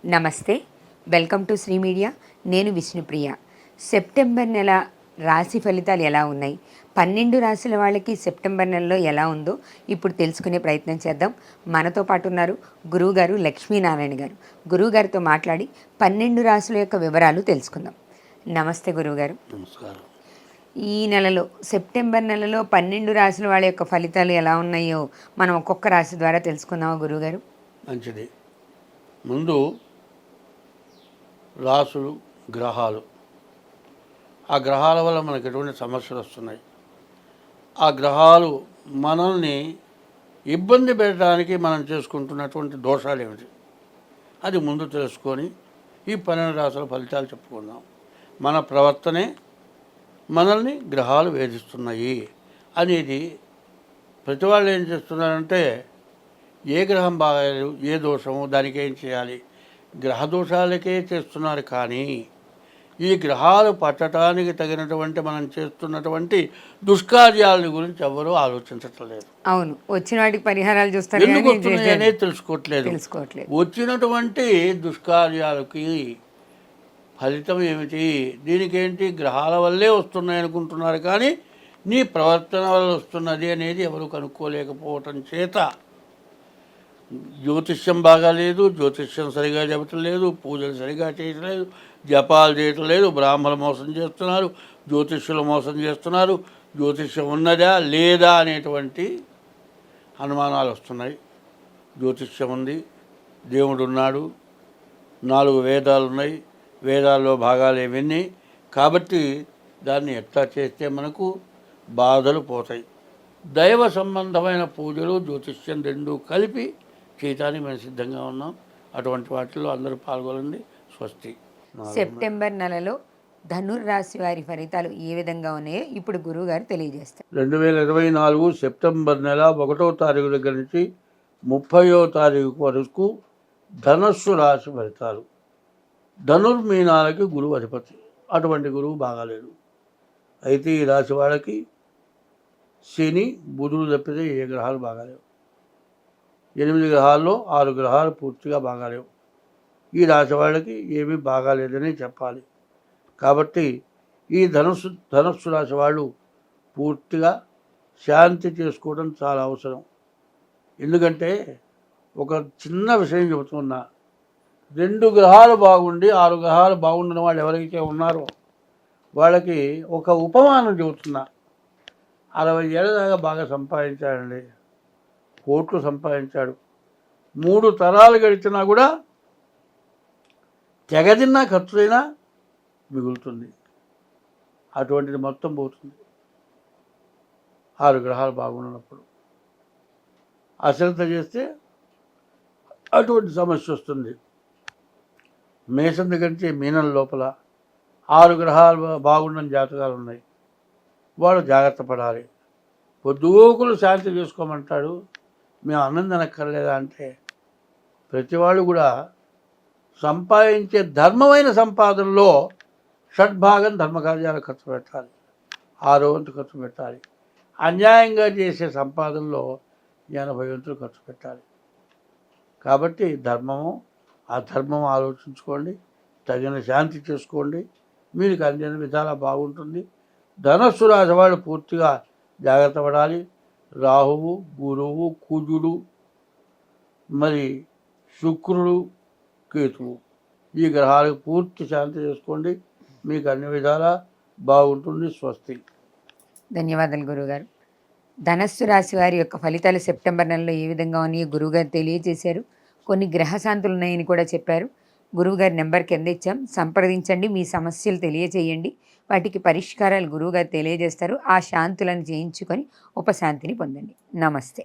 నమస్తే, welcome to Shri media. నేను Vishnupriya. September నెల రాశి ఫలితాలు ఎలా ఉన్నాయి, 12 రాశుల వాళ్ళకి సెప్టెంబర్ నెలలో ఎలా ఉందో ఇప్పుడు తెలుసుకునే ప్రయత్నం చేద్దాం. మనతో పాటు ఉన్నారు గురువుగారు లక్ష్మీనారాయణ గారు. గురువుగారితో మాట్లాడి 12 రాశుల యొక్క వివరాలు తెలుసుకుందాం. నమస్తే గురువుగారు. నమస్కారం. ఈ నెలలో సెప్టెంబర్ నెలలో 12 రాశుల వాళ్ళ యొక్క ఫలితాలు ఎలా ఉన్నాయో మనం ఒక్కొక్క రాశి ద్వారా తెలుసుకుందామా గురువుగారు? మంచిది. ముందు రాసులు, గ్రహాలు. ఆ గ్రహాల వల్ల మనకు ఎటువంటి సమస్యలు వస్తున్నాయి, ఆ గ్రహాలు మనల్ని ఇబ్బంది పెట్టడానికి మనం చేసుకుంటున్నటువంటి దోషాలు ఏమిటి, అది ముందు తెలుసుకొని ఈ 12 రాసుల ఫలితాలు చెప్పుకుందాం. మన ప్రవర్తనే మనల్ని గ్రహాలు వేధిస్తున్నాయి అనేది ప్రతి వాళ్ళు ఏం చేస్తున్నారంటే, ఏ గ్రహం బాగాలేదు, ఏ దోషము, దానికి ఏం చేయాలి, గ్రహ దోషాలకే చేస్తున్నారు. కానీ ఈ గ్రహాలు పట్టడానికి తగినటువంటి మనం చేస్తున్నటువంటి దుష్కార్యాల గురించి ఎవరూ ఆలోచించటం లేదు. అవును, వచ్చిన వాటికి పరిహారాలు చూస్తారు, ఎందుకు వస్తున్నాయి అనేది తెలుసుకోవట్లేదు. వచ్చినటువంటి దుష్కార్యాలకి ఫలితం ఏమిటి, దీనికేంటి, గ్రహాల వల్లే వస్తున్నాయి అనుకుంటున్నారు. కానీ నీ ప్రవర్తన వల్ల వస్తున్నది అనేది ఎవరు కనుక్కోలేకపోవటం చేత జ్యోతిష్యం బాగాలేదు, జ్యోతిష్యం సరిగా చెప్పటం లేదు, పూజలు సరిగా చేయటం లేదు, జపాలు చేయటం లేదు, బ్రాహ్మణులు మోసం చేస్తున్నారు, జ్యోతిష్యులు మోసం చేస్తున్నారు, జ్యోతిష్యం ఉన్నదా లేదా అనేటువంటి అనుమానాలు వస్తున్నాయి. జ్యోతిష్యం ఉంది, దేవుడు ఉన్నాడు, 4 వేదాలు ఉన్నాయి, వేదాల్లో భాగాలు ఇవన్నీ. కాబట్టి దాన్ని ఎట్లా చేస్తే మనకు బాధలు పోతాయి. దైవ సంబంధమైన పూజలు, జ్యోతిష్యం రెండూ కలిపి చేయటానికి మేము సిద్ధంగా ఉన్నాం. అటువంటి వాటిల్లో అందరూ పాల్గొనండి. స్వస్తి. సెప్టెంబర్ నెలలో ధనుర్రాశి వారి ఫలితాలు ఏ విధంగా ఉన్నాయో ఇప్పుడు గురువు గారు తెలియజేస్తారు. 2024 సెప్టెంబర్ నెల 1వ తారీఖు దగ్గర నుంచి 30వ తారీఖు వరకు ధనస్సు రాశి ఫలితాలు. ధనుర్మీనాలకి గురువు అధిపతి, అటువంటి గురువు బాగాలేడు. అయితే ఈ రాశి వాళ్ళకి శని, బుధుడు తప్పితే ఏ గ్రహాలు బాగాలేవు. 8 గ్రహాల్లో 6 గ్రహాలు పూర్తిగా బాగాలేవు. ఈ రాశి వాళ్ళకి ఏమీ బాగాలేదని చెప్పాలి. కాబట్టి ఈ ధనస్సు రాశి వాళ్ళు పూర్తిగా శాంతి చేసుకోవడం చాలా అవసరం. ఎందుకంటే ఒక చిన్న విషయం చెబుతున్నా, 2 గ్రహాలు బాగుండి 6 గ్రహాలు బాగుండిన వాళ్ళు ఎవరైతే ఉన్నారో వాళ్ళకి ఒక ఉపమానం చెబుతున్నా. 60 ఏళ్ళ దాకా బాగా సంపాదించాడండి, కోట్లు సంపాదించాడు, 3 తరాలు గడిచినా కూడా తెగదిన్నా ఖర్చులైనా మిగులుతుంది. అటువంటిది మొత్తం పోతుంది 6 గ్రహాలు బాగున్నప్పుడు. అశ్రద్ధ చేస్తే అటువంటి సమస్య వస్తుంది. మేషం దగ్గర నుంచి మీనం లోపల 6 గ్రహాలు బాగున్న జాతకాలు ఉన్నాయి. వాళ్ళు జాగ్రత్త పడాలి. పొద్దుగోకులు శాంతి చేసుకోమంటాడు, మేము అన్నం తినక్కర్లేదా అంటే, ప్రతి వాళ్ళు కూడా సంపాదించే ధర్మమైన సంపాదనలో షడ్భాగం ధర్మకార్యాలు ఖర్చు పెట్టాలి, 6వ వంతు ఖర్చు పెట్టాలి. అన్యాయంగా చేసే సంపాదనలో 80 వంతులు ఖర్చు పెట్టాలి. కాబట్టి ధర్మము అధర్మం ఆలోచించుకోండి, తగిన శాంతి చేసుకోండి, మీకు అన్ని విధాలా బాగుంటుంది. ధనస్సు రాశి వాళ్ళు పూర్తిగా జాగ్రత్త పడాలి. రాహువు, గురువు, కుజుడు, మరి శుక్రుడు, కేతువు, ఈ గ్రహాలకు పూర్తి శాంతి చేసుకోండి, మీకు అన్ని విధాలా బాగుంటుంది. స్వస్తి. ధన్యవాదాలు గురువుగారు. ధనస్సు రాశి వారి యొక్క ఫలితాలు సెప్టెంబర్ నెలలో ఏ విధంగా ఉన్నాయో గురువుగారు తెలియజేశారు. కొన్ని గ్రహశాంతులు ఉన్నాయని కూడా చెప్పారు. గురువుగారి నెంబర్ కింద ఇచ్చాం, సంప్రదించండి, మీ సమస్యలు తెలియజేయండి, వాటికి పరిష్కారాలు గురువుగారు తెలియజేస్తారు. ఆ శాంతులను జయించుకొని ఉపశాంతిని పొందండి. నమస్తే.